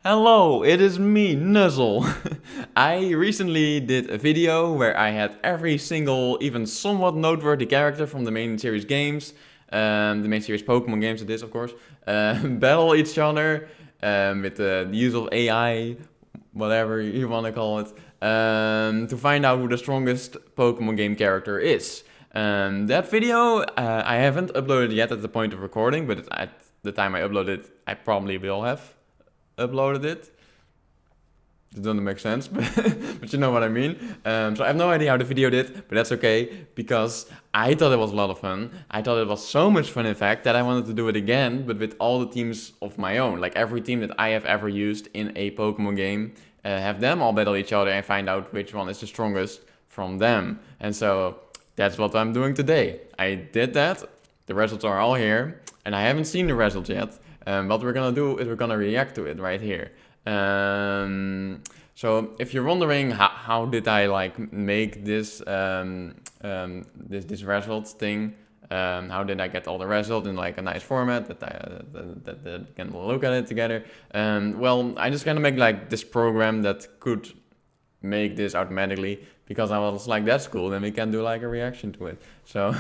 Hello, it is me, Nuzzle. I recently did a video where I had every single, even somewhat noteworthy character from the main series games, the main series Pokémon games it is, of course, battle each other with the use of AI, whatever you want to call it, to find out who the strongest Pokemon game character is. That video I haven't uploaded yet at the point of recording, but at the time I upload it, I probably will have uploaded it. It doesn't make sense, but you know what I mean. So I have no idea how the video did, but that's okay, because I thought it was a lot of fun. I thought it was so much fun, in fact, that I wanted to do it again, but with all the teams of my own. Like every team that I have ever used in a Pokemon game, have them all battle each other and find out which one is the strongest from them. And so that's what I'm doing today. I did that, the results are all here, and I haven't seen the results yet. What we're gonna do is we're gonna react to it right here. So if you're wondering how did I like make this this result thing, how did I get all the result in like a nice format that can look at it together? Well, I just kind of make like this program that could make this automatically, because I was like, that's cool, then we can do like a reaction to it. So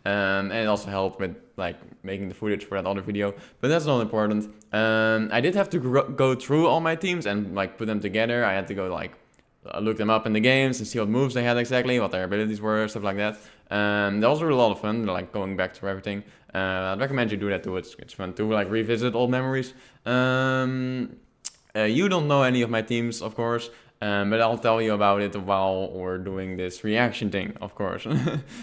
and it also helped with like making the footage for that other video, but that's not important. I did have to go through all my teams and like put them together. I had to go like look them up in the games and see what moves they had exactly, what their abilities were, stuff like that. That was really a lot of fun, like going back through everything. I'd recommend you do that too. It's fun to like revisit old memories. You don't know any of my teams, of course. But I'll tell you about it while we're doing this reaction thing, of course.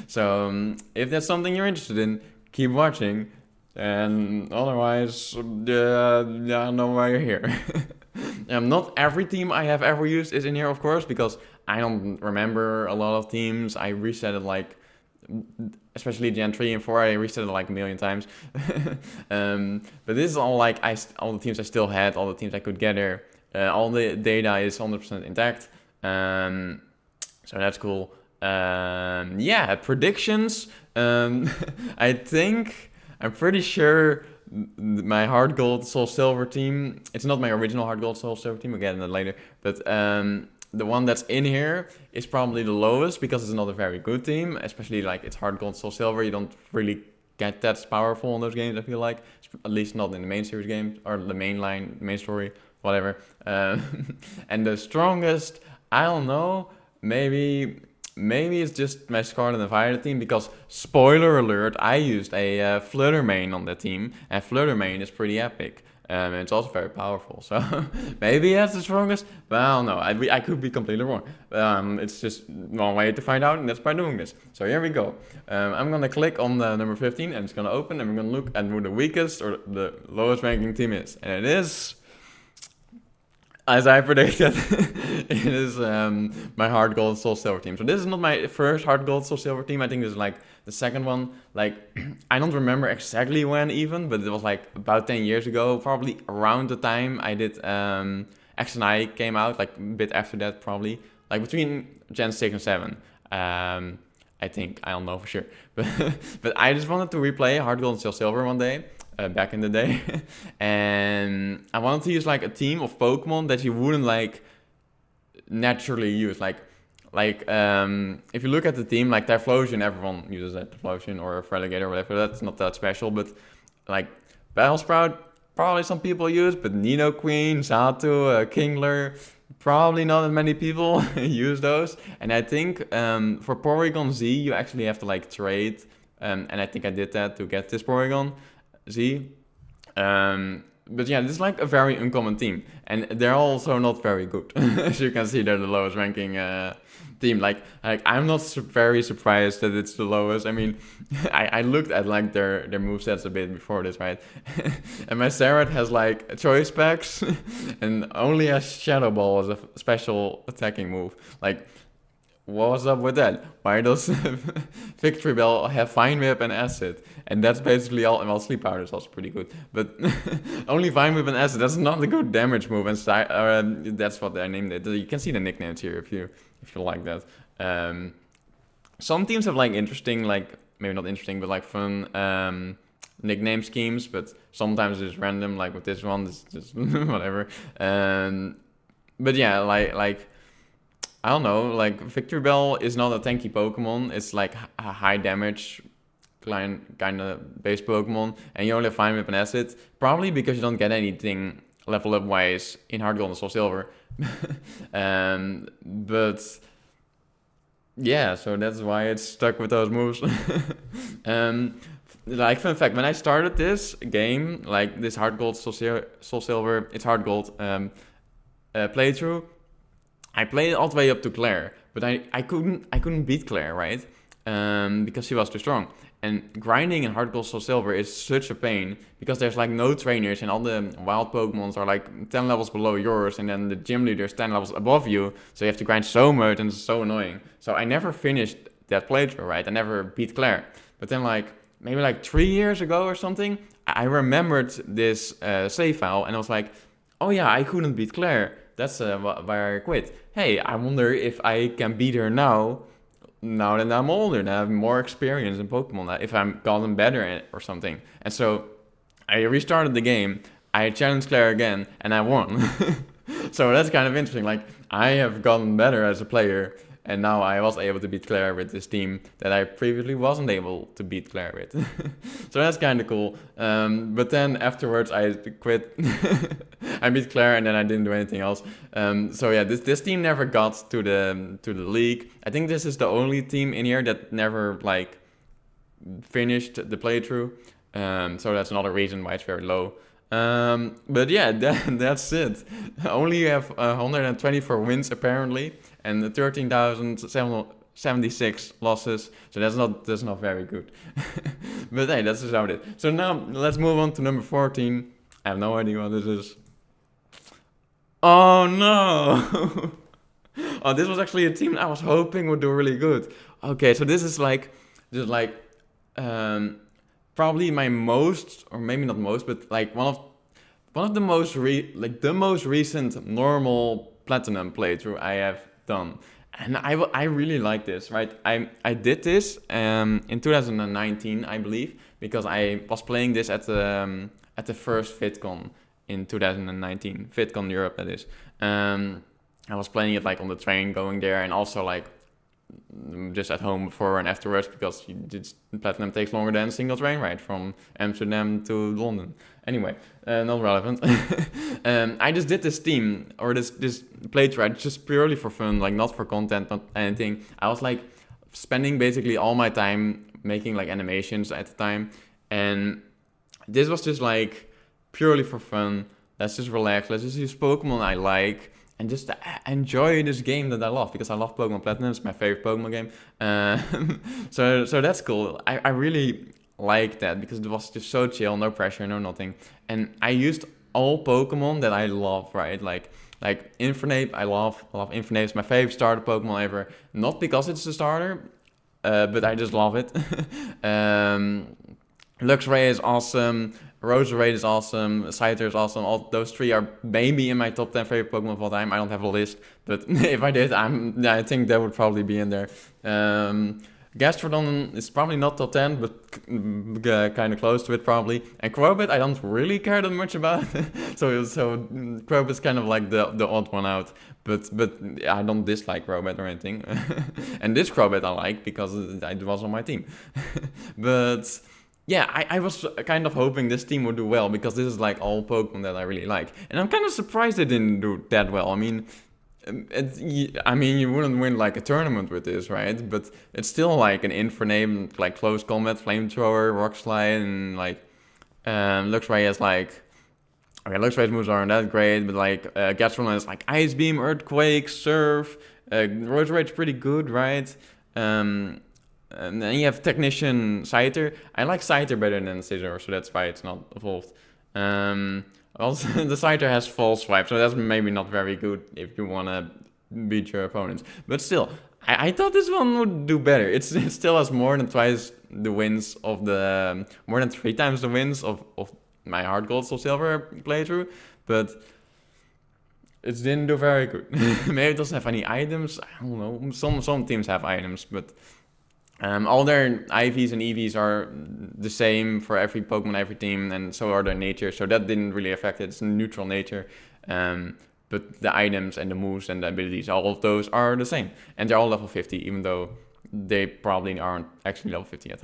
So if that's something you're interested in, keep watching. And otherwise, I don't know why you're here. Not every team I have ever used is in here, of course, because I don't remember a lot of teams. I reset it like, especially Gen 3 and 4, I reset it like a million times. But this is all like all the teams I still had, all the teams I could gather. All the data is 100% intact, so that's cool. Yeah, predictions. I'm pretty sure my Hard Gold Soul Silver team, it's not my original Hard Gold Soul Silver team, we'll get into that later, but the one that's in here is probably the lowest, because it's not a very good team, especially like it's Hard Gold Soul Silver. You don't really get that powerful in those games, I feel like, at least not in the main series games, or the main story, whatever. And the strongest, I don't know, maybe it's just my Scarlet and Violet team, because spoiler alert, I used a Flutter Mane on that team, and Flutter Mane is pretty epic. And it's also very powerful, so maybe that's the strongest, but I don't know, I could be completely wrong. It's just one way to find out, and that's by doing this. So here we go. I'm gonna click on the number 15, and it's gonna open, and we're gonna look at who the weakest or the lowest ranking team is. And it is, as I predicted, it is my Hard Gold Soul Silver team. So this is not my first Hard Gold Soul Silver team. I think this is like the second one. Like, I don't remember exactly when even, but it was like about 10 years ago, probably around the time I did X and I came out, like a bit after that probably. Like between Gen 6 and 7. I think, I don't know for sure. But I just wanted to replay Hard Gold and Soul Silver one day. Back in the day. And I wanted to use like a team of Pokemon that you wouldn't like naturally use. Like if you look at the team, like Typhlosion, everyone uses that, Typhlosion or Feraligatr or whatever. That's not that special, but like Battlesprout, probably some people use, but Nidoqueen, Xatu, Kingler, probably not as many people use those. And I think for Porygon Z, you actually have to like trade, and I think I did that to get this Porygon Z. But yeah, this is like a very uncommon team, and they're also not very good. As you can see, they're the lowest ranking team. Like I'm not very surprised that it's the lowest. I mean, I looked at like their movesets a bit before this, right? And my Sarah has like choice packs and only has Shadow Ball as a special attacking move. Like, what's up with that? Why does Victory Bell have Vine Whip and Acid? And that's basically all. Well, Sleep Powder is also pretty good, but only Vine Whip and Acid. That's not a good damage move, and that's what I named it. You can see the nicknames here if you like that. Some teams have like interesting, like maybe not interesting, but like fun nickname schemes, but sometimes it's random, like with this one, it's just whatever. But yeah, like I don't know, like Victory Bell is not a tanky Pokemon. It's like a high damage kind of base Pokemon, and you only find with an acid, probably because you don't get anything level up wise in Heart Gold and Soul Silver. But yeah, so that's why it's stuck with those moves. Like fun fact, when I started this game, like this Heart Gold, Soul Silver, it's Heart Gold playthrough, I played it all the way up to Claire, but I couldn't beat Claire, right? Because she was too strong. And grinding in Heart Gold Soul Silver is such a pain because there's like no trainers and all the wild Pokemons are like 10 levels below yours, and then the gym leader is 10 levels above you, so you have to grind so much and it's so annoying. So I never finished that playthrough, right? I never beat Claire. But then like maybe like 3 years ago or something, I remembered this save file and I was like, oh yeah, I couldn't beat Claire. That's why I quit. Hey, I wonder if I can beat her now that I'm older and I have more experience in Pokemon, if I'm gotten better at it or something. And so I restarted the game, I challenged Claire again, and I won. So that's kind of interesting. Like, I have gotten better as a player, and now I was able to beat Claire with this team that I previously wasn't able to beat Claire with. So that's kind of cool. But then afterwards I quit. I beat Claire and then I didn't do anything else. So yeah, this team never got to the league. I think this is the only team in here that never like finished the playthrough. So that's another reason why it's very low. But yeah, that's it. I only have 124 wins apparently, and 13,776 losses. So that's not very good. But hey, that's just how it is. So now let's move on to number 14. I have no idea what this is. Oh no! Oh, this was actually a team I was hoping would do really good. Okay, so this is probably my most, or maybe not most, but like one of the most recent normal platinum playthrough I have done, and I really like this. Right, I did this in 2019, I believe, because I was playing this at the first VidCon in 2019, VidCon Europe, that is. I was playing it like on the train going there, and also like just at home before and afterwards, because platinum takes longer than a single train ride from Amsterdam to London. Anyway, not relevant. I just did this team, or this playthrough just purely for fun, like not for content, not anything. I was like spending basically all my time making like animations at the time, and this was just like purely for fun. Let's just relax, let's just use Pokemon I like, and just enjoy this game that I love, because I love Pokemon Platinum. It's my favorite Pokemon game. So that's cool. I really like that, because it was just so chill, no pressure, no nothing. And I used all Pokemon that I love, right? Like Infernape, I love Infernape. It's my favorite starter Pokemon ever. Not because it's a starter, but I just love it. Luxray is awesome. Roserade is awesome, Scyther is awesome. All those three are maybe in my top 10 favorite Pokemon of all time. I don't have a list, but if I did, I think that would probably be in there. Gastrodon is probably not top 10, but kind of close to it probably. And Crobat, I don't really care that much about. so Crobat's kind of like the odd one out. But I don't dislike Crobat or anything. And this Crobat I like because it was on my team. But yeah, I was kind of hoping this team would do well, because this is like all Pokemon that I really like. And I'm kind of surprised they didn't do that well. I mean, you wouldn't win like a tournament with this, right? But it's still like an Infernape, like close combat, Flamethrower, Rock Slide, and like Luxray has like, okay, Luxray's moves aren't that great, but like Gastrodon has like Ice Beam, Earthquake, Surf. Roserade's pretty good, right? And then you have Technician Scyther. I like Scyther better than Scizor, so that's why it's not evolved. Also, the Scyther has False Swipe, so that's maybe not very good if you want to beat your opponents. But still, I thought this one would do better. It still has more than twice the wins of the... more than 3 times the wins of my Heart Gold Soul Silver playthrough, but it didn't do very good. Maybe it doesn't have any items. I don't know. Some teams have items, but... All their IVs and EVs are the same for every Pokemon, every team, and so are their nature. So that didn't really affect it. It's a neutral nature. But the items and the moves and the abilities, all of those are the same. And they're all level 50, even though they probably aren't actually level 50 yet.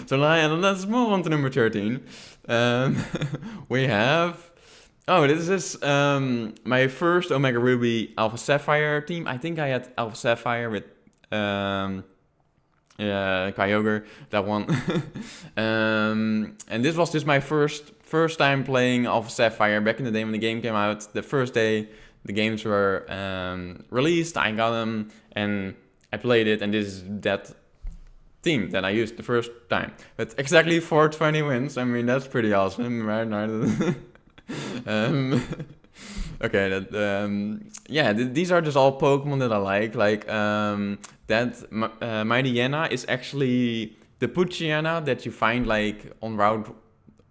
So let's move on to number 13. We have... Oh, this is my first Omega Ruby Alpha Sapphire team. I think I had Alpha Sapphire with Kyogre, that one. And this was just my first time playing Alpha Sapphire back in the day when the game came out. The first day the games were released, I got them and I played it, and this is that team that I used the first time. But exactly 420 wins. I mean, that's pretty awesome, right? Okay, these are just all Pokemon that I like. Like Mighty Yana is actually the Poochyena that you find like on Route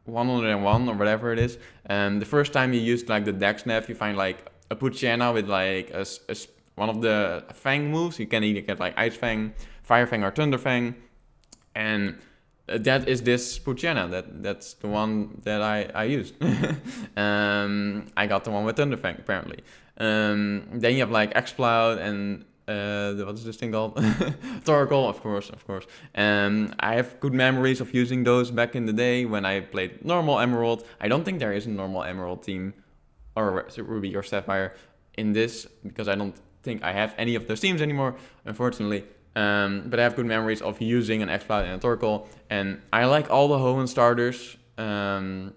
101 or whatever it is. The first time you use like the Dex Nav, you find like a Poochyena with like one of the Fang moves. You can either get like Ice Fang, Fire Fang, or Thunder Fang, and that is this Poochyena. That's the one that I used. I got the one with Thunder Fang apparently. Then you have like Exploud and what is this thing called? Torkoal, of course. I have good memories of using those back in the day when I played normal Emerald. I don't think there is a normal Emerald team or Ruby or Sapphire in this, because I don't think I have any of those teams anymore, unfortunately. But I have good memories of using an Exploud and a Torkoal, and I like all the Hoenn starters. I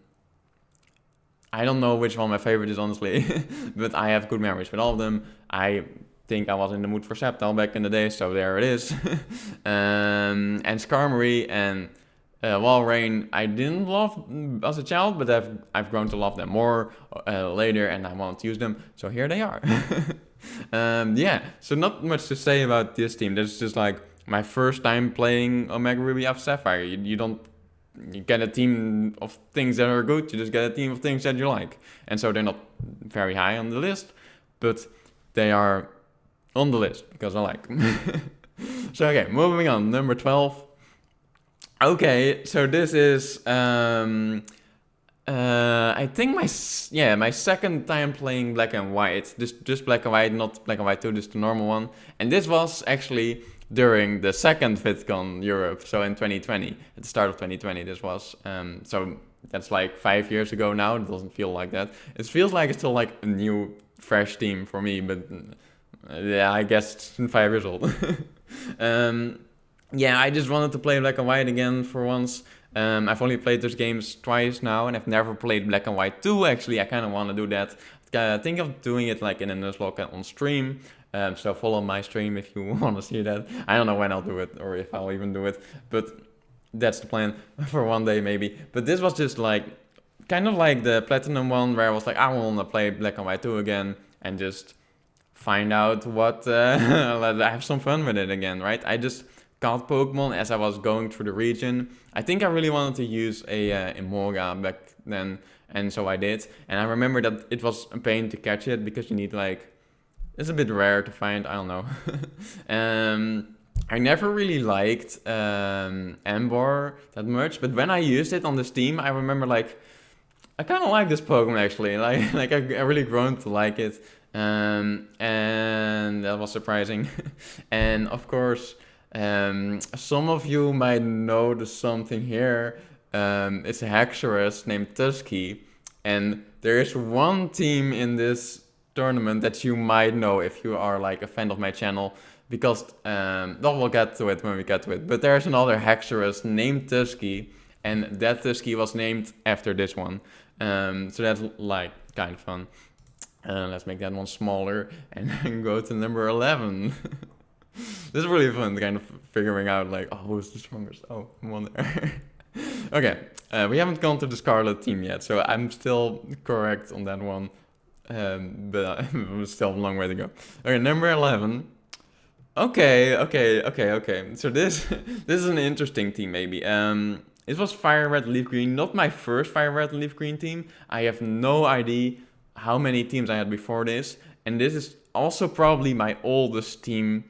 don't know which one my favorite is, honestly, but I have good memories with all of them. I think I was in the mood for Sceptile back in the day, so there it is. And Skarmory and Walrein I didn't love as a child, but I've grown to love them more later, and I want to use them, so here they are. So not much to say about this team. This is just like my first time playing Omega Ruby Alpha Sapphire. You get a team of things that are good, you just get a team of things that you like. And so they're not very high on the list, but they are on the list because I like them. So okay, moving on, number 12. Okay, so this is I think my second time playing Black and White. Just Black and White, not Black and White 2, just the normal one. And this was actually during the second VidCon Europe, so in 2020, at the start of 2020 this was. So that's like 5 years ago now. It doesn't feel like that. It feels like it's still like a new, fresh team for me, but yeah, I guess it's 5 years old. I just wanted to play Black and White again for once. I've only played those games twice now, and I've never played Black and White 2, actually. I kind of want to do that. Think of doing it like in a Nuzlocke on stream. So follow my stream if you want to see that. I don't know when I'll do it, or if I'll even do it, but that's the plan for one day maybe. But this was just like, kind of like the Platinum one, where I was like, I want to play Black and White 2 again, and just find out what, have some fun with it again, right? I just caught Pokemon as I was going through the region. I think I really wanted to use a Emolga back then, and so I did. And I remember that it was a pain to catch it, because you need like, it's a bit rare to find, I don't know. I never really liked Ember that much, but when I used it on this team, I remember like, I kind of like this Pokemon actually. Like I really grown to like it, and that was surprising. And of course, some of you might notice something here. It's a Haxorus named Tusky, and there is one team in this tournament that you might know if you are like a fan of my channel, because we'll get to it when we get to it. But there's another Haxorus named Tusky, and that Tusky was named after this one. So that's like kind of fun. Let's make that one smaller and then go to number 11. This is really fun, kind of figuring out like, oh, who's the strongest? Oh, I'm on there. Okay, we haven't gone to the Scarlet team yet, so I'm still correct on that one. But it's still a long way to go. Okay, number 11. Okay. So this is an interesting team, maybe. It was Fire Red Leaf Green, not my first Fire Red Leaf Green team. I have no idea how many teams I had before this, and this is also probably my oldest team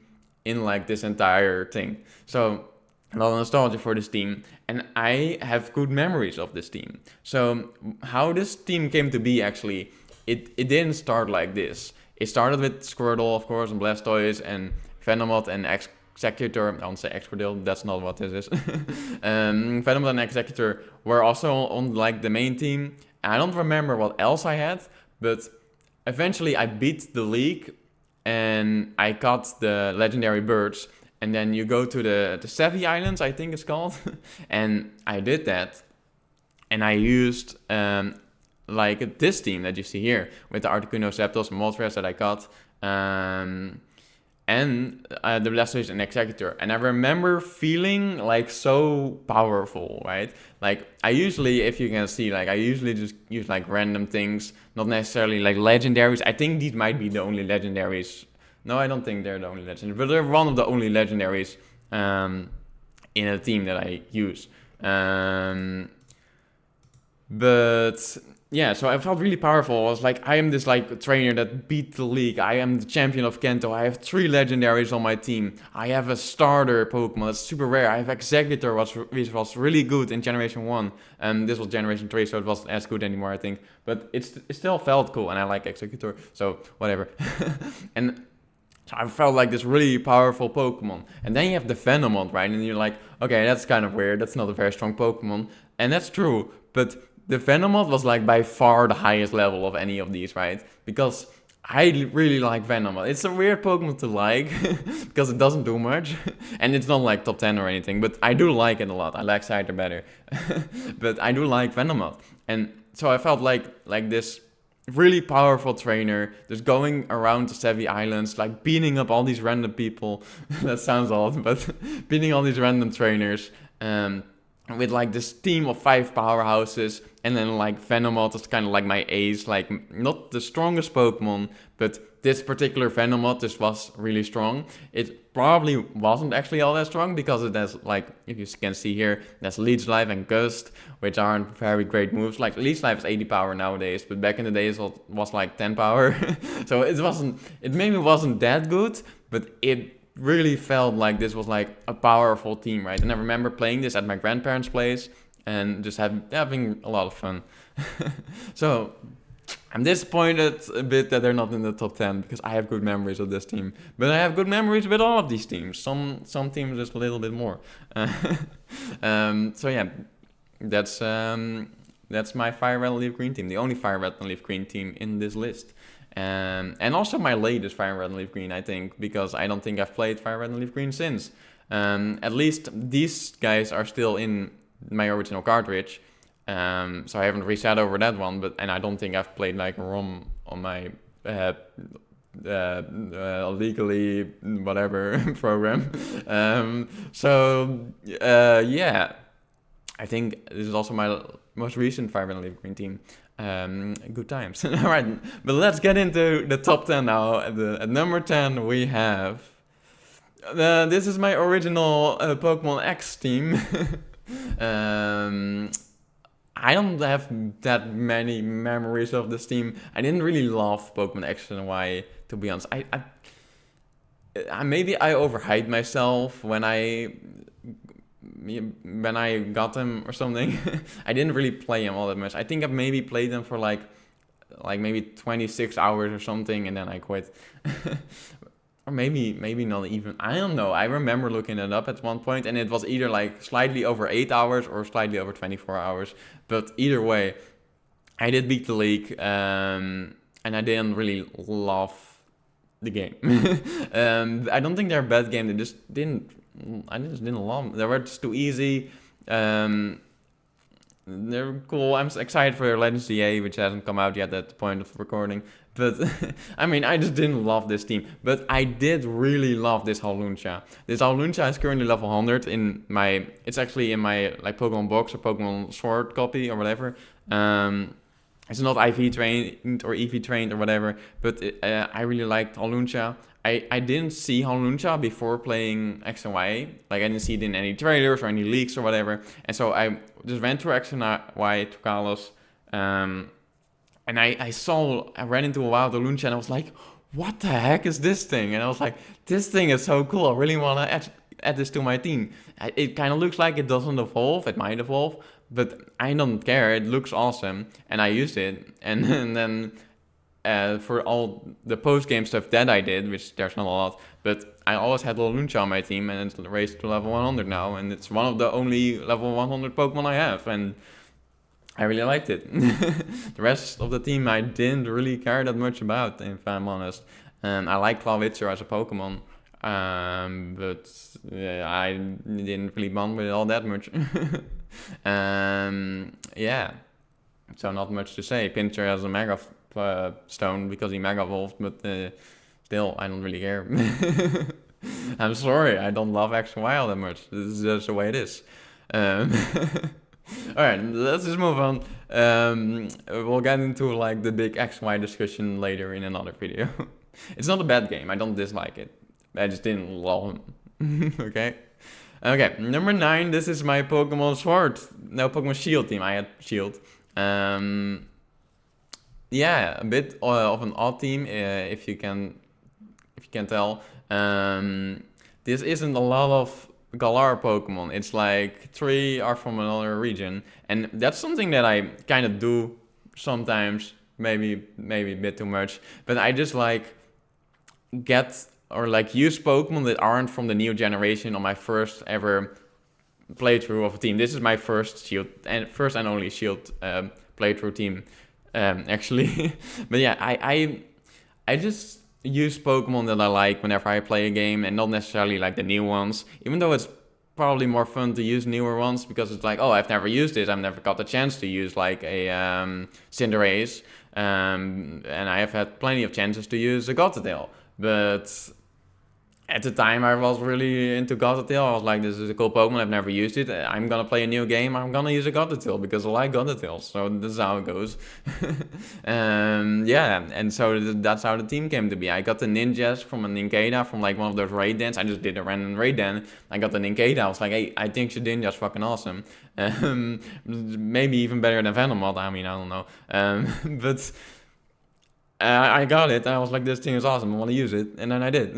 in like this entire thing. So a lot of nostalgia for this team, and I have good memories of this team. So how this team came to be, actually, it didn't start like this. It started with Squirtle, of course, and Blastoise, and Venomoth, and Executor. I won't say Excadrill, that's not what this is. Venomoth and Executor were also on like the main team. I don't remember what else I had, but eventually I beat the league, and I caught the legendary birds. And then you go to the Savvy Islands, I think it's called. And I did that. And I used like this team that you see here with the Articuno, Zapdos, and Moltres that I got. And the Blastoise and Executor. And I remember feeling like so powerful, right? Like I usually, if you can see, like I usually just use like random things, not necessarily like legendaries. I think these might be the only legendaries. No, I don't think they're the only legendaries, but they're one of the only legendaries in a team that I use. But yeah, so I felt really powerful. I was like, I am this like trainer that beat the league. I am the champion of Kanto. I have 3 legendaries on my team. I have a starter Pokemon that's super rare. I have Executor, which was really good in Generation 1. This was Generation 3, so it wasn't as good anymore, I think. But it still felt cool, and I like Executor, so whatever. And so I felt like this really powerful Pokemon. And then you have the Venomoth, right? And you're like, okay, that's kind of weird. That's not a very strong Pokemon. And that's true. But the Venomoth was like by far the highest level of any of these, right? Because I really like Venomoth. It's a weird Pokemon to like because it doesn't do much. And it's not like top 10 or anything. But I do like it a lot. I like Scyther better. But I do like Venomoth. And so I felt like this really powerful trainer, just going around the Savvy Islands, like beating up all these random people. That sounds odd, but beating all these random trainers, with like this team of 5 powerhouses, and then like Venomoth is kind of like my ace, like not the strongest Pokemon, but this particular Venomoth just was really strong. It probably wasn't actually all that strong because it has, like, if you can see here, there's Leech Life and Gust, which aren't very great moves. Like Leech Life is 80 power nowadays, but back in the days it was like 10 power. So it maybe wasn't that good, but it really felt like this was like a powerful team, right? And I remember playing this at my grandparents' place and just having a lot of fun. So I'm disappointed a bit that they're not in the top 10 because I have good memories of this team. But I have good memories with all of these teams. Some teams just a little bit more. So yeah, that's my Fire Red and Leaf Green team. The only Fire Red and Leaf Green team in this list. And also my latest Fire Red and Leaf Green, I think, because I don't think I've played Fire Red and Leaf Green since. At least these guys are still in my original cartridge. So I haven't reset over that one, and I don't think I've played like a ROM on my legally whatever program. Yeah, I think this is also my most recent Fire Red and Leaf Green team. Good times. All right, but let's get into the top 10 now. At number 10 we have this is my original Pokemon X team. I don't have that many memories of this team. I didn't really love Pokemon X and Y, to be honest. I maybe I overhyped myself when I got them or something. I didn't really play them all that much. I think I maybe played them for like maybe 26 hours or something, and then I quit. Or maybe not even. I don't know. I remember looking it up at one point, and it was either like slightly over 8 hours or slightly over 24 hours. But either way, I did beat the league, and I didn't really love the game. I don't think they're a bad game. I just didn't love them. They were just too easy. They're cool. I'm excited for Legends GA, which hasn't come out yet at the point of recording. But I mean, I just didn't love this team. But I did really love this Howlucha. This Howlucha is currently level 100 in my. It's actually in my like Pokemon box or Pokemon Sword copy or whatever. It's not IV trained or EV trained or whatever. But I really liked Howlucha. I didn't see Howlucha before playing X and Y. Like I didn't see it in any trailers or any leaks or whatever. And so I just went through X and Y to Kalos. And I ran into a wild Howlucha and I was like, what the heck is this thing? And I was like, this thing is so cool. I really want to add this to my team. It kind of looks like it doesn't evolve. It might evolve, but I don't care. It looks awesome, and I used it. And then for all the post-game stuff that I did, which there's not a lot, but I always had Luncha on my team, and it's raised to level 100 now, and it's one of the only level 100 Pokemon I have, and I really liked it. The rest of the team I didn't really care that much about, if I'm honest. I like Clawitzer as a Pokemon, but I didn't really bond with it all that much. Yeah, so not much to say. Pinscher has a Mega Stone because he Mega Evolved, but still, I don't really care. I'm sorry, I don't love X and Y all that much. This is just the way it is. Alright, let's just move on. We'll get into like the big X and Y discussion later in another video. It's not a bad game, I don't dislike it. I just didn't love him. Okay, number 9, this is my Pokemon Sword. No, Pokemon Shield team. I had Shield. Yeah, a bit of an odd team, if you can tell. This isn't a lot of Galar Pokemon. It's like 3 are from another region, and that's something that I kind of do sometimes. Maybe a bit too much, but I just like use Pokemon that aren't from the new generation on my first ever playthrough of a team. This is my first and only Shield playthrough team, actually. But yeah, I just use Pokemon that I like whenever I play a game, and not necessarily like the new ones, even though it's probably more fun to use newer ones, because it's like, oh, I've never used this, I've never got the chance to use like a Cinderace, and I have had plenty of chances to use a Gothitelle, but at the time I was really into Gothitelle. I was like, this is a cool Pokemon, I've never used it, I'm gonna play a new game, I'm gonna use a Gothitelle because I like Gothitelle, so this is how it goes. Yeah, and so that's how the team came to be. I got the Ninjas from a Nincada, from like one of those raid dens. I just did a random raid den. I got the Nincada, I was like, hey, I think Shedinja's fucking awesome. Maybe even better than Venomoth, I mean, I don't know. But I got it, and I was like, this thing is awesome, I want to use it, and then I did.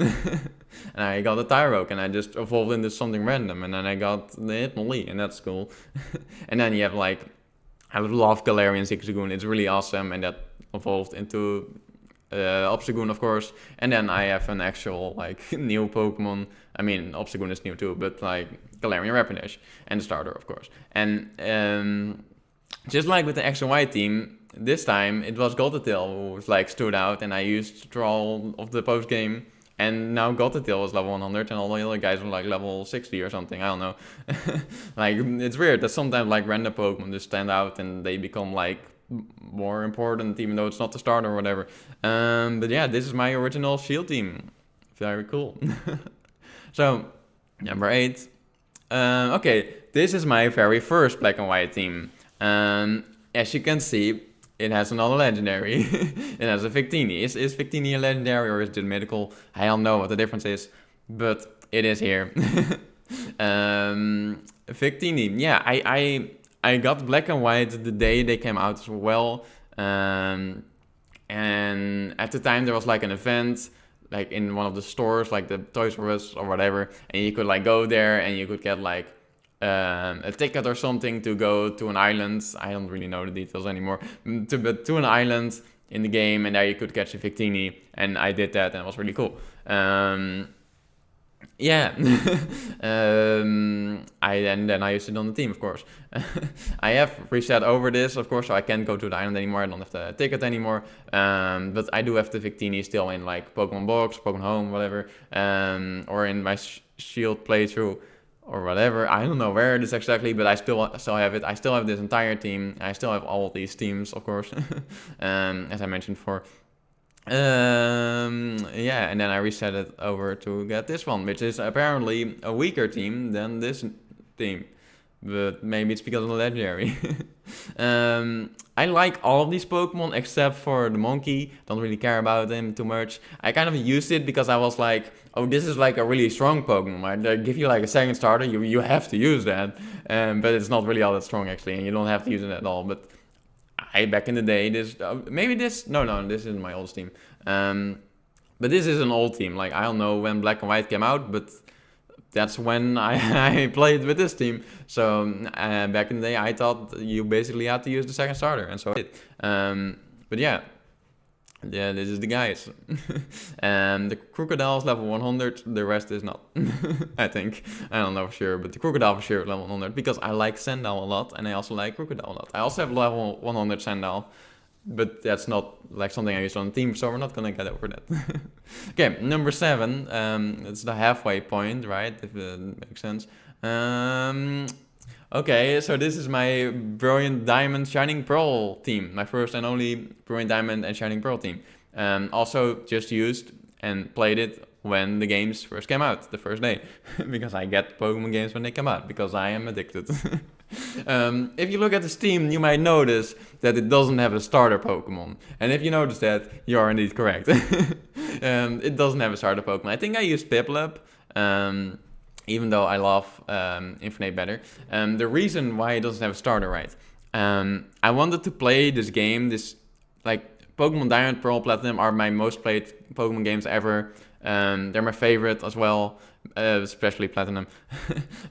And I got a Tyrogue, and I just evolved into something random, and then I got the Hitmonlee, and that's cool. And then you have like, I love Galarian Zigzagoon, it's really awesome, and that evolved into Obstagoon, of course. And then I have an actual like new Pokemon. I mean, Obstagoon is new too, but like Galarian Rapidash, and the starter, of course. And just like with the X and Y team, this time it was Gothitelle who was like stood out, and I used all of the post game. And now Gothitelle is level 100, and all the other guys are like level 60 or something. I don't know. Like, it's weird that sometimes like random Pokemon just stand out and they become like more important, even though it's not the starter or whatever. But yeah, this is my original Shield team. Very cool. So, number 8. Okay, this is my very first Black and White team. As you can see, it has another legendary. It has a Victini. Is Victini a legendary or is it mythical? I don't know what the difference is, but it is here. Victini. Yeah, I got Black and White the day they came out as well. And at the time there was like an event, like in one of the stores, like the Toys R Us or whatever, and you could like go there and you could get like a ticket or something to go to an island. I don't really know the details anymore. But to an island in the game, and there you could catch a Victini, and I did that, and it was really cool. Yeah. And then I used it on the team, of course. I have reset over this, of course, so I can't go to the island anymore. I don't have the ticket anymore. But I do have the Victini still in like Pokemon Box, Pokemon Home, whatever, or in my Shield playthrough, or whatever. I don't know where it is exactly, but I still have it. I still have this entire team. I still have all of these teams, of course, as I mentioned before. Yeah, and then I reset it over to get this one, which is apparently a weaker team than this team. But maybe it's because of the legendary. I like all of these Pokemon except for the monkey. Don't really care about him too much. I kind of used it because I was like, oh, this is like a really strong Pokemon. Right? They give you like a second starter, you have to use that. But it's not really all that strong actually, and you don't have to use it at all. But back in the day, this isn't my old team. But this is an old team. Like, I don't know when Black and White came out, but that's when I played with this team. So back in the day, I thought you basically had to use the second starter, and so I did. But yeah, this is the guys. And the crocodile is level 100. The rest is not. I think. I don't know for sure, but the crocodile for sure is level 100 because I like Sandal a lot, and I also like crocodile a lot. I also have level 100 Sandal. But that's not like something I use on the team, so we're not gonna get over that. Okay, number 7. It's the halfway point, right? If it makes sense. Okay, so this is my Brilliant Diamond Shining Pearl team. My first and only Brilliant Diamond and Shining Pearl team. Also just used and played it when the games first came out, the first day. Because I get Pokemon games when they come out, because I am addicted. If you look at the Steam, you might notice that it doesn't have a starter Pokemon. And if you notice that, you are indeed correct. It doesn't have a starter Pokemon. I think I used Piplup, even though I love Infinite better. The reason why it doesn't have a starter, right? I wanted to play this game, like Pokemon Diamond, Pearl, Platinum are my most played Pokemon games ever. They're my favorite as well, especially Platinum.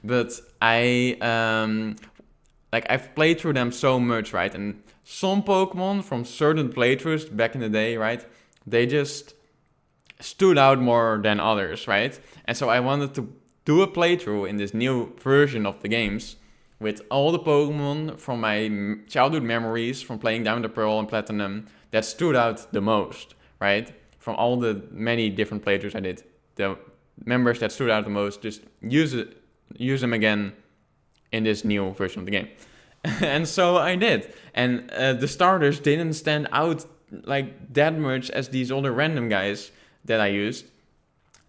But I've played through them so much, right? And some Pokemon from certain playthroughs back in the day, right? They just stood out more than others, right? And so I wanted to do a playthrough in this new version of the games with all the Pokemon from my childhood memories from playing Diamond and Pearl and Platinum that stood out the most, right? From all the many different playthroughs I did, the members that stood out the most, just use them again in this new version of the game. And so I did. And the starters didn't stand out like that much as these other random guys that I used.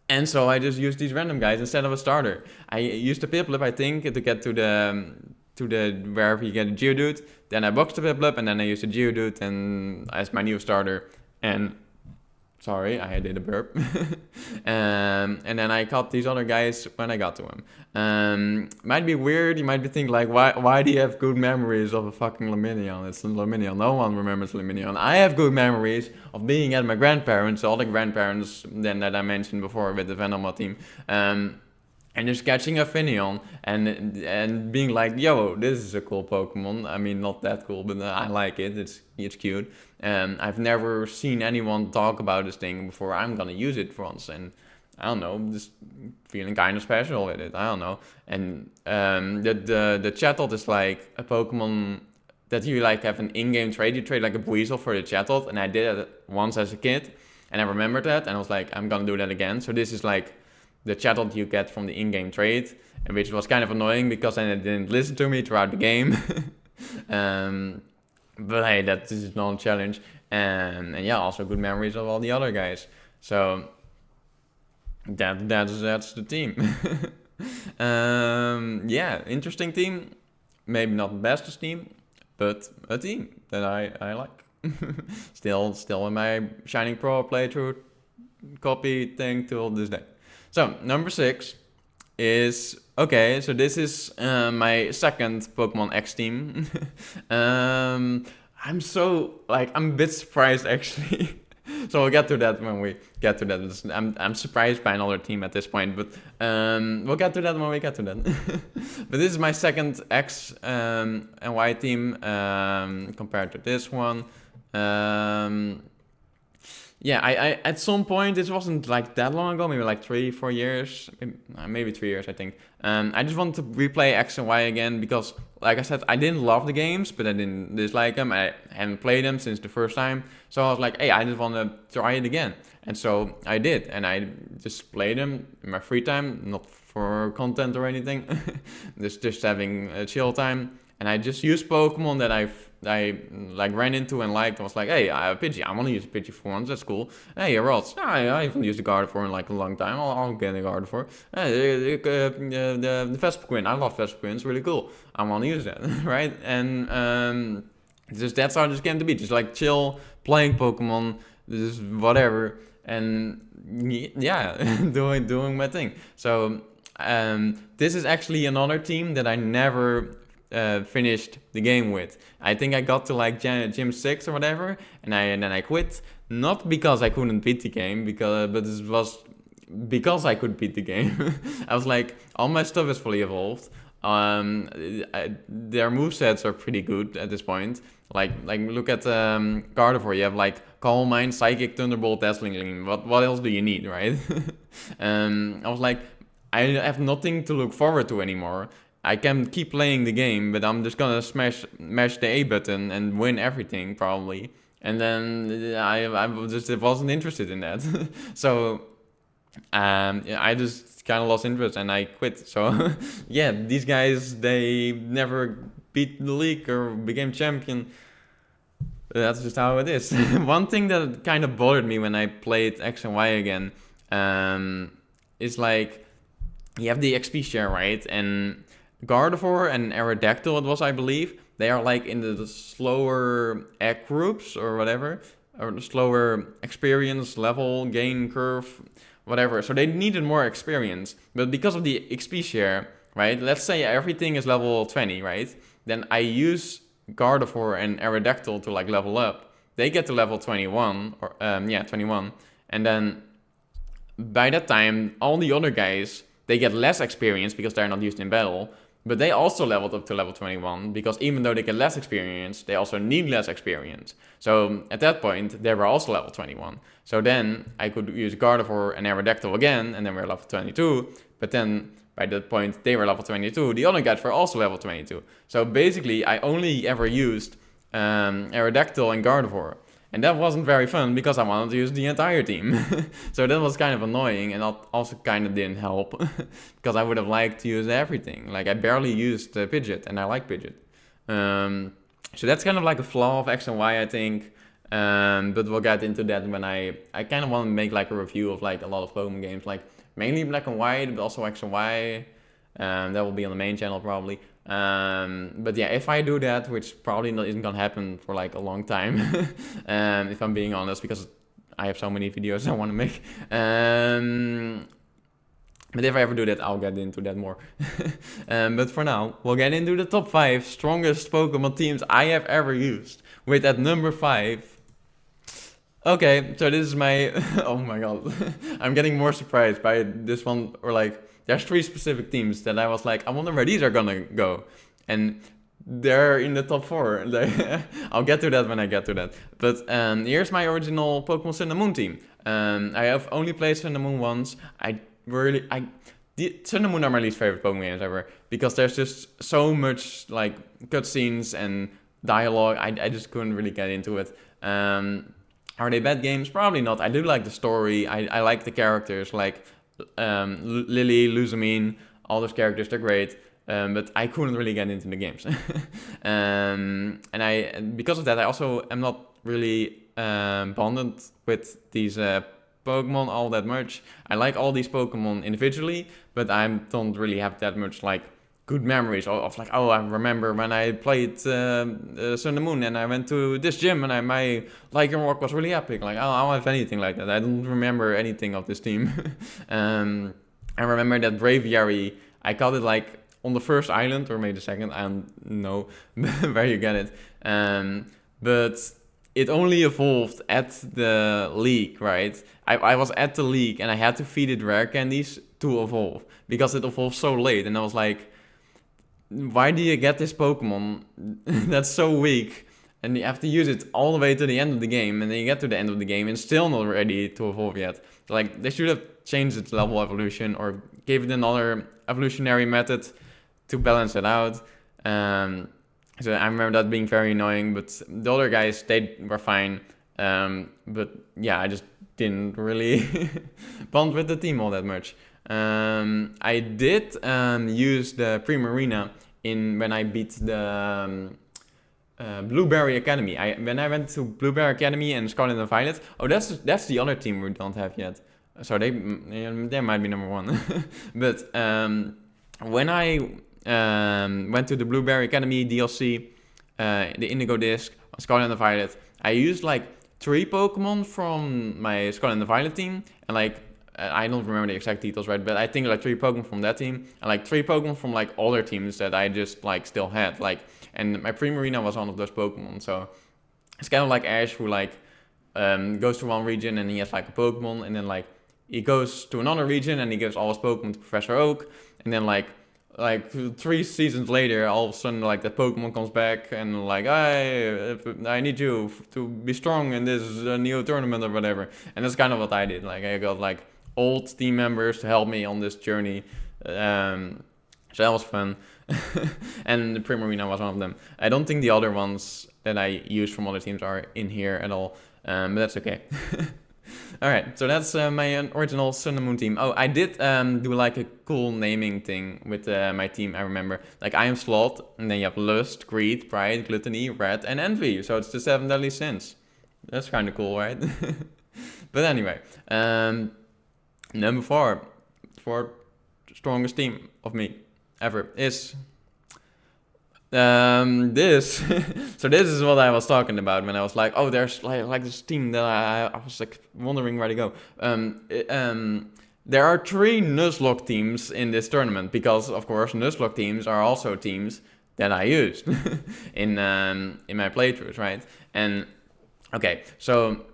And so I just used these random guys instead of a starter. I used the Piplup, I think, to get to the wherever you get a Geodude. Then I boxed the Piplup, and then I used the Geodude and as my new starter. And sorry, I did a burp. And then I caught these other guys when I got to them. Might be weird. You might be thinking like, why do you have good memories of a fucking Lumineon? It's a Lumineon. No one remembers Lumineon. I have good memories of being at my grandparents, all the grandparents then that I mentioned before with the Venomoth team. And just catching a Finneon and being like, yo, this is a cool Pokemon. I mean, not that cool, but I like it. It's cute. I've never seen anyone talk about this thing before. I'm gonna use it for once, and I don't know, just feeling kind of special with it. I don't know. And the Chatot is like a Pokemon that you like have an in-game trade. You trade like a Weasel for the Chatot, and I did it once as a kid, and I remembered that, and I was like, I'm gonna do that again. So this is like the Chatot you get from the in-game trade, which was kind of annoying because then it didn't listen to me throughout the game. But hey, this is not a challenge. And yeah, also good memories of all the other guys. So that's the team. Yeah, interesting team. Maybe not the bestest team, but a team that I like. Still in my Shining Pro playthrough copy thing till this day. So, number 6 is, okay, so this is my second Pokemon X team. I'm a bit surprised actually. So we'll get to that when we get to that. I'm surprised by another team at this point, but we'll get to that when we get to that. But this is my second X and Y team compared to this one. Yeah, I at some point, this wasn't like that long ago, maybe like 3-4 years, maybe 3 years, I think. I just wanted to replay X and Y again because, like I said, I didn't love the games, but I didn't dislike them. I hadn't played them since the first time. So I was like, hey, I just want to try it again. And so I did, and I just played them in my free time, not for content or anything, just having a chill time. And I just used Pokemon that I like ran into and liked. I was like, hey, I have a Pidgey. I want to use a Pidgey for once. That's cool. Hey, Rods. I haven't used a Gardevoir in like a long time. I'll get a Gardevoir. Hey, the Vespiquen. I love Vespiquen. It's really cool. I want to use that, right? And that's how this came to be. Just like chill, playing Pokemon, just whatever, and yeah, doing my thing. So this is actually another team that I never finished the game with. I think I got to like gym 6 or whatever, and then I quit. Not because I couldn't beat the game, but it was because I could beat the game. I was like, all my stuff is fully evolved. Their movesets are pretty good at this point. Like look at Gardevoir. You have like Calm Mind, Psychic, Thunderbolt, Dazzling Gleam. What else do you need, right? I was like, I have nothing to look forward to anymore. I can keep playing the game, but I'm just gonna mash the A button and win everything probably. And then I just wasn't interested in that. So I just kind of lost interest and I quit. So yeah, these guys, they never beat the league or became champion. That's just how it is. One thing that kind of bothered me when I played X and Y again is like, you have the XP share, right? And Gardevoir and Aerodactyl, it was, I believe, they are like in the slower egg groups or whatever, or the slower experience level gain curve, whatever. So they needed more experience. But because of the XP share, right? Let's say everything is level 20, right? Then I use Gardevoir and Aerodactyl to like level up. They get to level 21, or 21. And then by that time, all the other guys, they get less experience because they're not used in battle, but they also leveled up to level 21 because even though they get less experience, they also need less experience. So at that point, they were also level 21. So then I could use Gardevoir and Aerodactyl again, and then we're level 22. But then by that point, they were level 22. The other guys were also level 22. So basically, I only ever used Aerodactyl and Gardevoir. And that wasn't very fun because I wanted to use the entire team. So that was kind of annoying, and that also kind of didn't help because I would have liked to use everything. Like I barely used Pidgeot, and I like Pidgeot. So that's kind of like a flaw of X and Y, I think. But we'll get into that when I kind of want to make like a review of like a lot of Pokemon games, like mainly Black and White, but also X and Y. That will be on the main channel probably. But yeah, if I do that, which probably isn't gonna happen for like a long time, if I'm being honest, because I have so many videos I want to make. But if I ever do that, I'll get into that more. But for now, we'll get into the top 5 strongest Pokemon teams I have ever used. With at number 5. Okay, so this is my... oh my god. I'm getting more surprised by this one, or like... There's 3 specific teams that I was like, I wonder where these are gonna go. And they're in the top 4. I'll get to that when I get to that. But here's my original Pokemon Sun and Moon team. I have only played Sun and Moon once. Sun and Moon are my least favorite Pokemon games ever. Because there's just so much like cutscenes and dialogue. I just couldn't really get into it. Are they bad games? Probably not. I do like the story. I like the characters. Like... Lily, Luzamine, all those characters, they're great, but I couldn't really get into the games. And because of that, I also am not really bonded with these Pokemon all that much. I like all these Pokemon individually, but I don't really have that much like good memories of like, oh, I remember when I played Sun and Moon and I went to this gym and my Lycanroc was really epic. Like, I don't have anything like that. I don't remember anything of this team. I remember that Braviary, I caught it like on the first island or maybe the second. I don't know where you get it. But it only evolved at the league, right? I was at the league and I had to feed it rare candies to evolve because it evolved so late. And I was like, why do you get this Pokemon that's so weak and you have to use it all the way to the end of the game, and then you get to the end of the game and still not ready to evolve yet? Like, they should have changed its level evolution or gave it another evolutionary method to balance it out. So I remember that being very annoying, but the other guys, they were fine. But yeah, I just didn't really bond with the team all that much. I did use the Primarina when I beat the Blueberry Academy. When I went to Blueberry Academy and Scarlet and Violet. Oh, that's the other team we don't have yet. So they might be number 1. But when I went to the Blueberry Academy DLC, the Indigo Disc, Scarlet and Violet, I used like 3 Pokemon from my Scarlet and Violet team, and like I don't remember the exact details, right? But I think like 3 Pokemon from that team, and like 3 Pokemon from like other teams that I just like still had. Like, and my Primarina was one of those Pokemon. So it's kind of like Ash, who like goes to one region and he has like a Pokemon, and then like he goes to another region and he gives all his Pokemon to Professor Oak, and then like 3 seasons later, all of a sudden like that Pokemon comes back and like I need you to be strong in this new tournament or whatever. And that's kind of what I did. Like I got like old team members to help me on this journey. So that was fun. And the Primarina was one of them. I don't think the other ones that I used from other teams are in here at all, but that's okay. Alright, so that's my original Sun and Moon team. Oh, I did do like a cool naming thing with my team, I remember. Like I am Sloth, and then you have Lust, Greed, Pride, Gluttony, Wrath, and Envy. So it's the 7 deadly sins. That's kind of cool, right? But anyway, number 4, strongest team of me ever is this. So this is what I was talking about when I was like, oh, there's like this team that I was like wondering where to go. There are 3 Nuzlocke teams in this tournament because, of course, Nuzlocke teams are also teams that I used in my playthroughs, right? And okay, so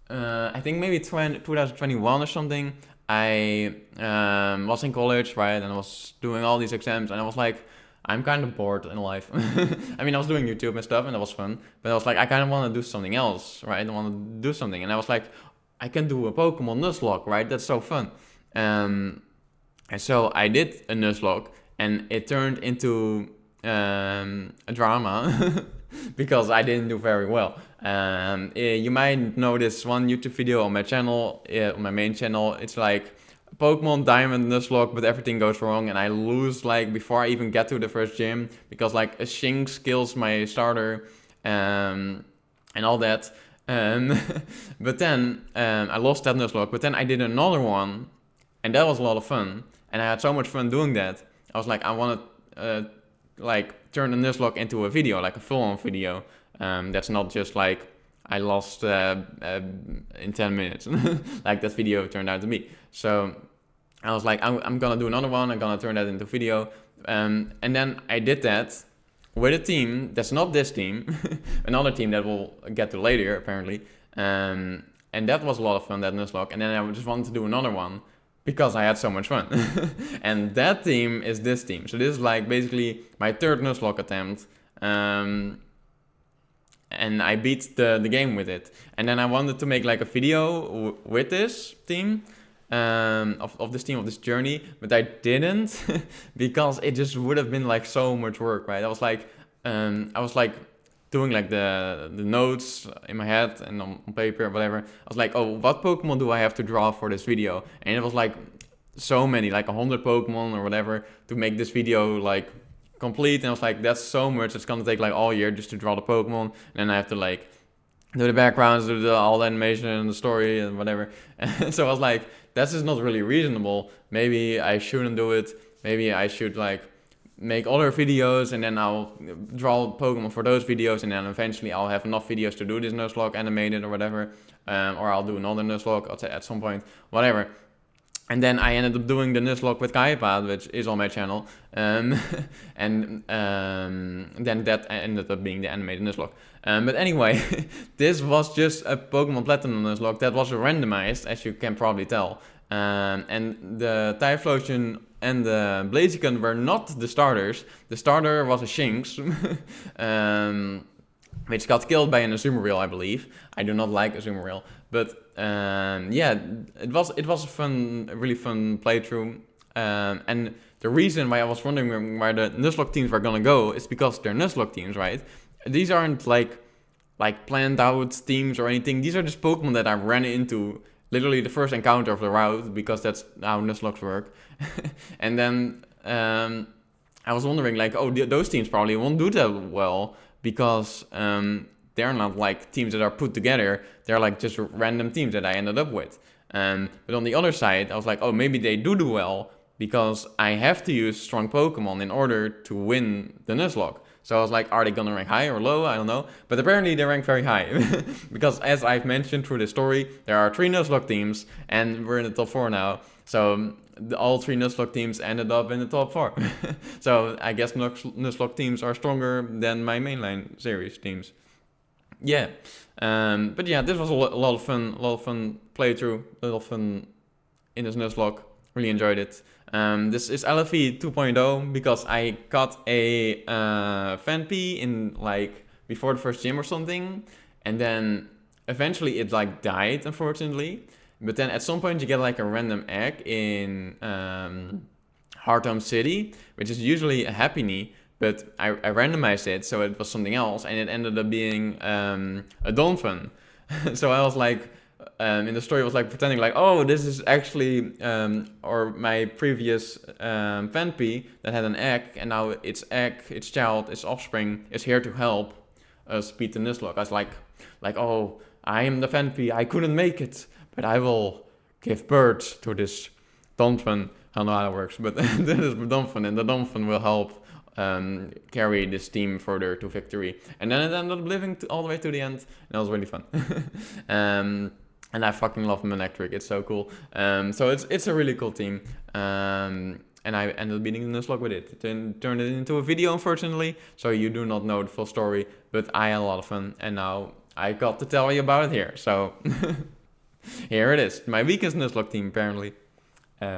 I think maybe 2021 or something. I was in college, right, and I was doing all these exams, and I was like, I'm kind of bored in life. I mean, I was doing YouTube and stuff, and that was fun. But I was like, I kind of want to do something else, right? I want to do something. And I was like, I can do a Pokemon Nuzlocke, right? That's so fun. And so I did a Nuzlocke, and it turned into a drama because I didn't do very well. You might know this one YouTube video on my channel, on my main channel. It's like Pokemon Diamond Nuzlocke, but everything goes wrong and I lose like before I even get to the first gym because like a Shinx kills my starter and all that. But then I lost that Nuzlocke, but then I did another one and that was a lot of fun and I had so much fun doing that. I was like, I want to like turn the Nuzlocke into a video, like a full-on video. That's not just like I lost in 10 minutes like that video turned out to be. So I was like, I'm gonna do another one, I'm gonna turn that into video. And then I did that with a team that's not this team, another team that we'll get to later apparently. And that was a lot of fun, that Nuzlocke. And then I just wanted to do another one because I had so much fun. And that team is this team. So this is like basically my 3rd Nuzlocke attempt. And I beat the game with it. And then I wanted to make like a video with this team, of this team, of this journey, but I didn't because it just would have been like so much work, right? I was like doing like the notes in my head and on paper, whatever. I was like, oh, what Pokemon do I have to draw for this video? And it was like so many, like 100 Pokemon or whatever to make this video like complete. And I was like, that's so much, it's gonna take like all year just to draw the Pokemon, and then I have to like do the backgrounds, do all the animation and the story and whatever. And so I was like, that's just not really reasonable. Maybe I shouldn't do it. Maybe I should like make other videos and then I'll draw Pokemon for those videos, and then eventually I'll have enough videos to do this Nuzlocke animated or whatever, or I'll do another Nuzlocke at some point, whatever. And then I ended up doing the Nuzlocke with Kaipad, which is on my channel. And then that ended up being the animated Nuzlocke. But anyway, this was just a Pokemon Platinum Nuzlocke that was randomized, as you can probably tell. And the Typhlosion and the Blaziken were not the starters. The starter was a Shinx, which got killed by an Azumarill, I believe. I do not like Azumarill. But yeah, it was a really fun playthrough. And the reason why I was wondering where the Nuzlocke teams were gonna go is because they're Nuzlocke teams, right? These aren't like planned out teams or anything. These are just Pokemon that I ran into literally the first encounter of the route, because that's how Nuzlocke work. And then I was wondering like, oh, those teams probably won't do that well because they're not like teams that are put together. They're like just random teams that I ended up with. But on the other side, I was like, oh, maybe they do well because I have to use strong Pokemon in order to win the Nuzlocke. So I was like, are they gonna rank high or low? I don't know. But apparently they rank very high. Because as I've mentioned through the story, there are 3 Nuzlocke teams and we're in the top 4 now. So all 3 Nuzlocke teams ended up in the top 4. So I guess Nuzlocke teams are stronger than my mainline series teams. Yeah. But yeah, this was a lot of fun playthrough, a lot of fun in this Nuzlocke. Really enjoyed it. This is LFE 2.0 because I got a Fanpy in like before the first gym or something, and then eventually it like died, unfortunately. But then at some point you get like a random egg in Hardhome City, which is usually a Happy Knee, but I randomized it so it was something else, and it ended up being a Donphan. So I was like, in the story, I was like pretending like, oh, this is actually or my previous Fanpy that had an egg, and now its egg, its child, its offspring is here to help us beat the Nuzlocke. I was like, oh, I am the Fanpy, I couldn't make it, but I will give birth to this Donphan. I don't know how that works, but this is Donphan, and the Donphan will help carry this team further to victory. And then it ended up living all the way to the end, and that was really fun. And I fucking love Manectric, it's so cool. So it's a really cool team. And I ended up beating the Nuzlocke with it. It turned it into a video, unfortunately, so you do not know the full story, but I had a lot of fun, and now I got to tell you about it here. So here it is, my weakest Nuzlocke team, apparently.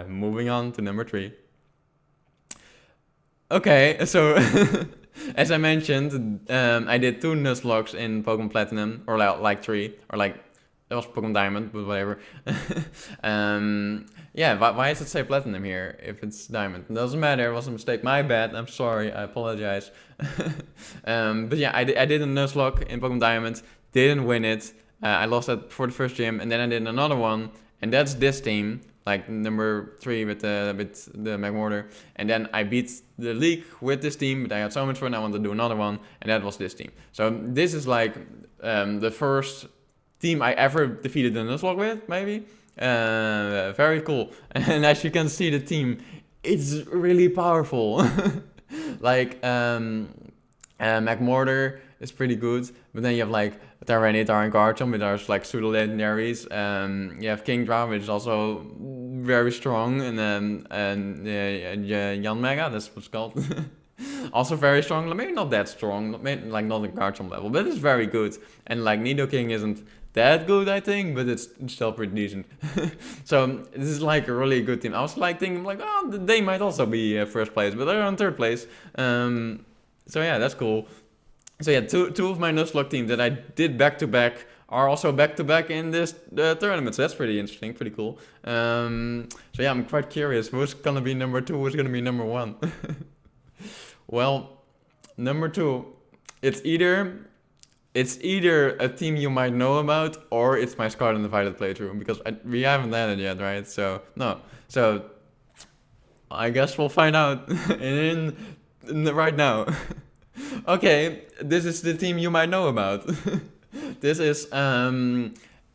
Moving on to number 3. Okay, so as I mentioned, I did 2 Nuzlockes in Pokemon Platinum, or like 3, or like, it was Pokemon Diamond, but whatever. Yeah, why does it say Platinum here if it's Diamond? It doesn't matter, it was a mistake, my bad, I'm sorry, I apologize. But yeah, I did a Nuzlocke in Pokemon Diamond, didn't win it. I lost that for the first gym, and then I did another one, and that's this team. Like number 3 with the Magmortar, and then I beat the league with this team, but I had so much fun I wanted to do another one, and that was this team. So this is like the first team I ever defeated in Nuzlocke with, maybe. Very cool. And as you can see, the team, it's really powerful. Like Magmortar is pretty good, but then you have like Tyranitar and Garchomp, which are like pseudo legendaries. You have Kingdra, which is also very strong, and then Yanmega, that's what's called. Also very strong, maybe not that strong, like not a Garchomp level, but it's very good. And like Nidoking isn't that good, I think, but it's still pretty decent. So this is like a really good team. I was like thinking like, oh, they might also be first place, but they're on 3rd place. So yeah, that's cool. So yeah, two of my Nuzlocke teams that I did back-to-back are also back-to-back in this tournament. So that's pretty interesting, pretty cool. So yeah, I'm quite curious. Who's going to be number 2? Who's going to be number 1? Well, number 2, it's either a team you might know about, or it's my Scarlet and Violet playthrough, because we haven't landed yet, right? So, no. So, I guess we'll find out right now. Okay, this is the team you might know about. This is,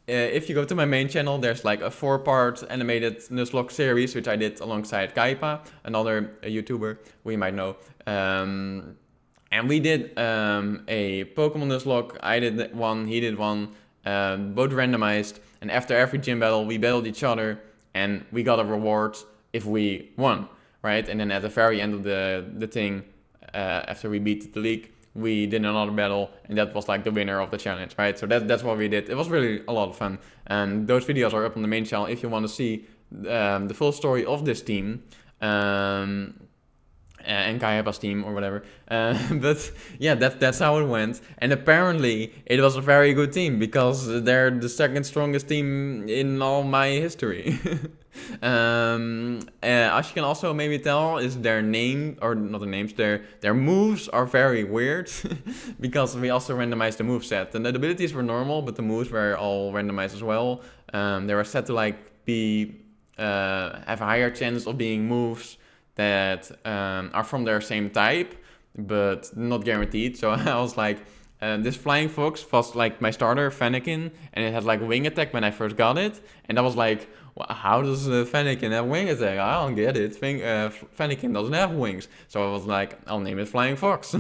if you go to my main channel, there's like a 4-part animated Nuzlocke series, which I did alongside Kaipa, another YouTuber we might know. And we did a Pokemon Nuzlocke. I did one, he did one, both randomized. And after every gym battle, we battled each other, and we got a reward if we won, right? And then at the very end of the thing, after we beat the league, we did another battle, and that was like the winner of the challenge, right? So that's what we did. It was really a lot of fun, and those videos are up on the main channel if you want to see the full story of this team, and Kaiapa's team or whatever. But yeah, that's how it went, and apparently it was a very good team because they're the second strongest team in all my history. As you can also maybe tell, is their name, or not the names, their moves are very weird because we also randomized the moveset, and the abilities were normal, but the moves were all randomized as well. They were set to like be have a higher chance of being moves that are from their same type, but not guaranteed. So I was like, this Flying Fox was like my starter, Fennekin, and it had like wing attack when I first got it, and I was like, well, how does Fennekin have wing attack? I don't get it. Fennekin doesn't have wings. So I was like, I'll name it Flying Fox.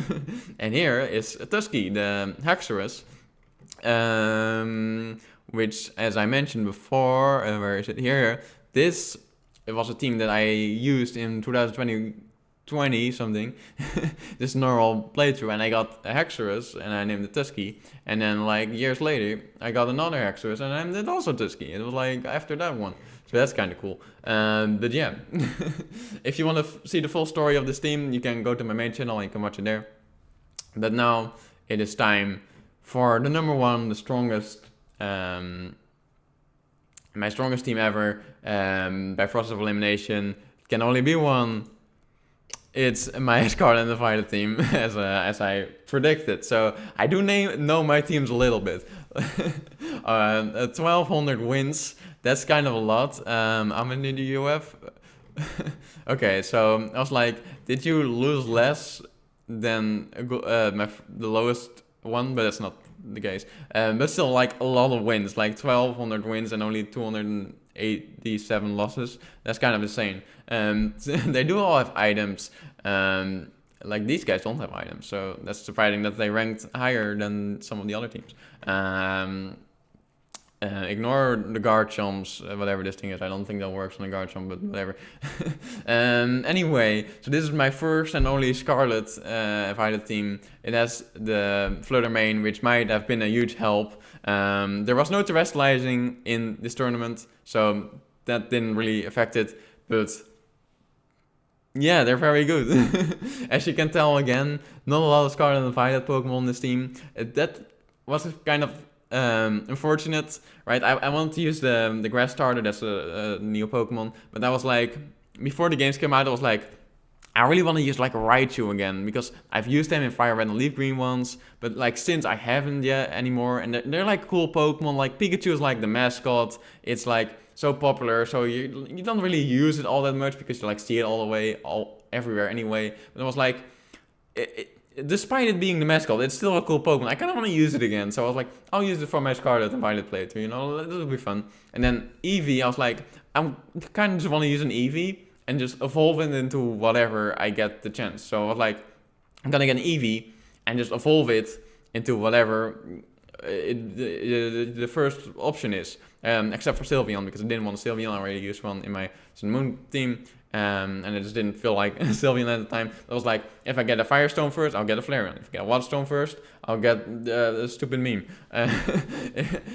And here is Tusky, the Haxorus, which, as I mentioned before, where is it? Here. It was a team that I used in 2020 20 something, this normal playthrough, and I got a Hexorus and I named it Tusky, and then like years later I got another Hexorus and I named it also Tusky. It was like after that one, so that's kind of cool. But yeah, if you want to see the full story of this team, you can go to my main channel and you can watch it there. But now it is time for the number one, the strongest, my strongest team ever, by process of elimination. It can only be one. It's my Scarlet and the Violet team, as I predicted. So I do know my teams a little bit. 1,200 wins. That's kind of a lot. How many do you have? Okay, so I was like, did you lose less than the lowest one? But that's not the case. But still, like a lot of wins, like 1,200 wins and only 287 losses. That's kind of insane. They do all have items. Like these guys don't have items, so that's surprising that they ranked higher than some of the other teams. Ignore the guard chomps, whatever this thing is. I don't think that works on the guard chomp, but whatever. Anyway, so this is my first and only Scarlet Violet team. It has the Flutter main, which might have been a huge help. There was no terrestrializing in this tournament, so that didn't really affect it, but yeah, they're very good. As you can tell, again, not a lot of Scarlet and Violet Pokemon in this team. That was kind of unfortunate, right? I wanted to use the Grass Starter, that's a new Pokemon, but I was like, before the games came out, I was like, I really want to use like a Raichu again, because I've used them in Fire Red and Leaf Green ones, but like since I haven't yet anymore, and they're like cool Pokemon. Like Pikachu is like the mascot. It's like so popular, so you don't really use it all that much because you like see it all everywhere anyway. But I was like, despite it being the mascot, it's still a cool Pokemon. I kind of want to use it again, so I was like, I'll use it for my Scarlet and Violet playthrough, you know, this will be fun. And then Eevee, I was like, I'm kind of just want to use an Eevee and just evolve it into whatever I get the chance. So I was like, I'm gonna get an Eevee and just evolve it into whatever the first option is, except for Sylveon, because I didn't want a Sylveon. I already used one in my Sun Moon team, and I just didn't feel like Sylveon at the time. I was like, if I get a Firestone first, I'll get a Flareon. If I get a Waterstone first, I'll get the stupid meme.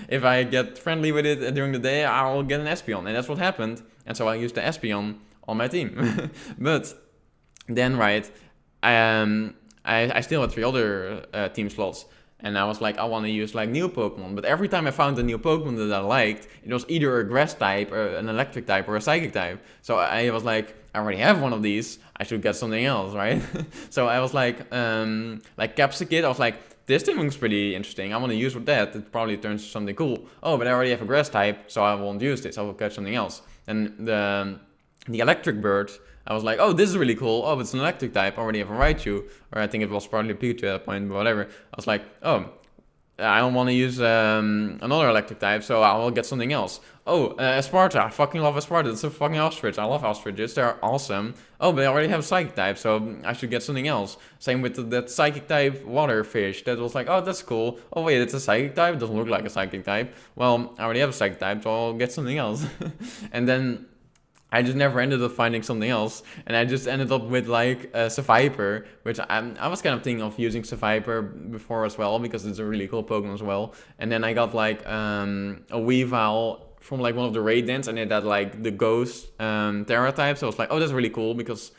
If I get friendly with it during the day, I'll get an Espeon, and that's what happened. And so I used the Espeon on my team. But then, right, I still had 3 other team slots. And I was like, I want to use like new Pokemon. But every time I found a new Pokemon that I liked, it was either a grass type, or an electric type, or a psychic type. So I was like, I already have one of these. I should get something else, right? So I was like Capsicid. I was like, this thing looks pretty interesting. I want to use with that. It probably turns to something cool. Oh, but I already have a grass type, so I won't use this. I will catch something else. And the electric bird, I was like, oh, this is really cool. Oh, it's an electric type. I already have a Raichu. Or I think it was probably a Pikachu at that point, but whatever. I was like, oh, I don't want to use another electric type, so I will get something else. Oh, Sparta. I fucking love Sparta. It's a fucking ostrich. I love ostriches. They're awesome. Oh, but I already have a psychic type, so I should get something else. Same with that psychic type water fish. That was like, oh, that's cool. Oh, wait, it's a psychic type? It doesn't look like a psychic type. Well, I already have a psychic type, so I'll get something else. And then I just never ended up finding something else, and I just ended up with like Seviper, which I was kind of thinking of using Seviper before as well, because it's a really cool Pokemon as well. And then I got like a Weavile from like one of the raid dens, and it had like the Ghost Terra type, so I was like, oh, that's really cool, because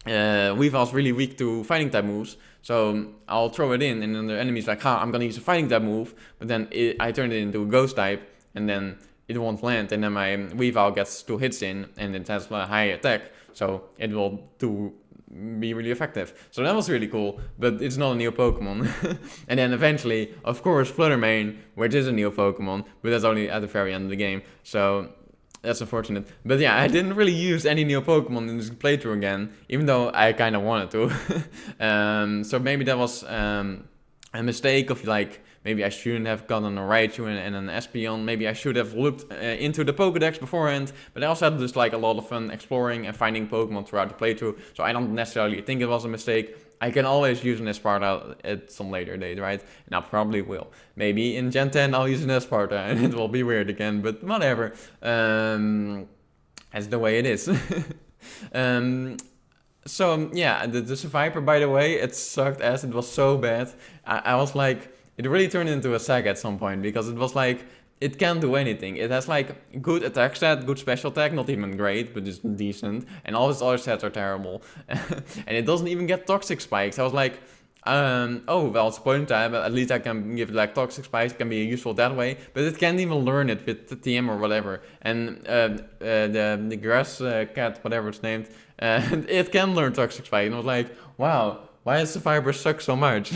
Weavile's really weak to fighting type moves, so I'll throw it in, and then the enemy's like, I'm gonna use a fighting type move, but then I turned it into a Ghost type, and then it won't land, and then my Weavile gets 2 hits in, and it has a high attack, so it will be really effective. So that was really cool, but it's not a new Pokemon. And then eventually, of course, Fluttermane, which is a new Pokemon, but that's only at the very end of the game, so that's unfortunate. But yeah, I didn't really use any new Pokemon in this playthrough again, even though I kind of wanted to. So maybe that was a mistake of like, maybe I shouldn't have gotten a Raichu and an Espeon. Maybe I should have looked into the Pokédex beforehand. But I also had just like a lot of fun exploring and finding Pokemon throughout the playthrough. So I don't necessarily think it was a mistake. I can always use an Esparta at some later date, right? And I probably will. Maybe in Gen 10 I'll use an Esparta and it will be weird again. But whatever. That's the way it is. So yeah, the Survivor, by the way, it sucked as it was so bad. I was like, it really turned into a sack at some point because it was like it can't do anything. It has like good attack stat, good special attack, not even great, but just decent, and all its other stats are terrible. And it doesn't even get toxic spikes. I was like, oh well, it's point time, but at least I can give it like toxic spikes, can be useful that way. But it can't even learn it with the TM or whatever. And the grass cat, whatever it's named, it can learn toxic spike. And I was like, wow, why does the fiber suck so much?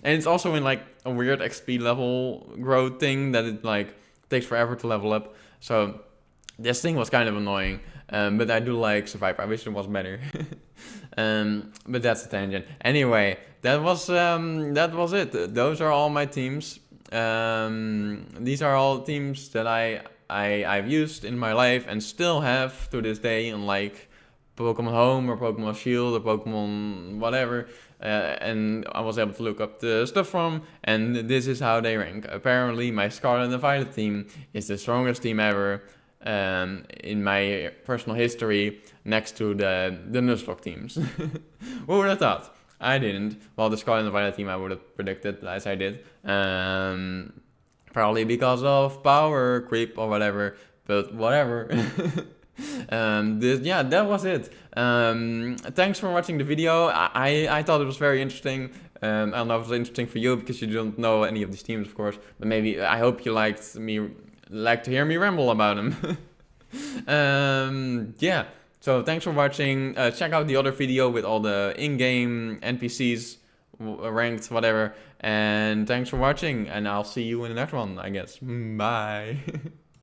And it's also in like a weird XP level growth thing that it like takes forever to level up. So this thing was kind of annoying. But I do like Survivor. I wish it was better. But that's a tangent. Anyway, that was it. Those are all my teams. These are all teams that I've used in my life and still have to this day in like Pokemon Home or Pokemon Shield or Pokemon whatever. And I was able to look up the stuff from, and this is how they rank. Apparently, my Scarlet and Violet team is the strongest team ever. In my personal history, next to the Nuzlocke teams. What would I thought? I didn't. Well, the Scarlet and Violet team I would have predicted, as I did. Probably because of power creep or whatever, but whatever. Yeah, that was it. Thanks for watching the video. I thought it was very interesting. I don't know if it was interesting for you because you don't know any of these teams, of course. But maybe I hope you like to hear me ramble about them. Yeah. So thanks for watching. Check out the other video with all the in-game NPCs, ranked, whatever. And thanks for watching. And I'll see you in the next one, I guess. Bye.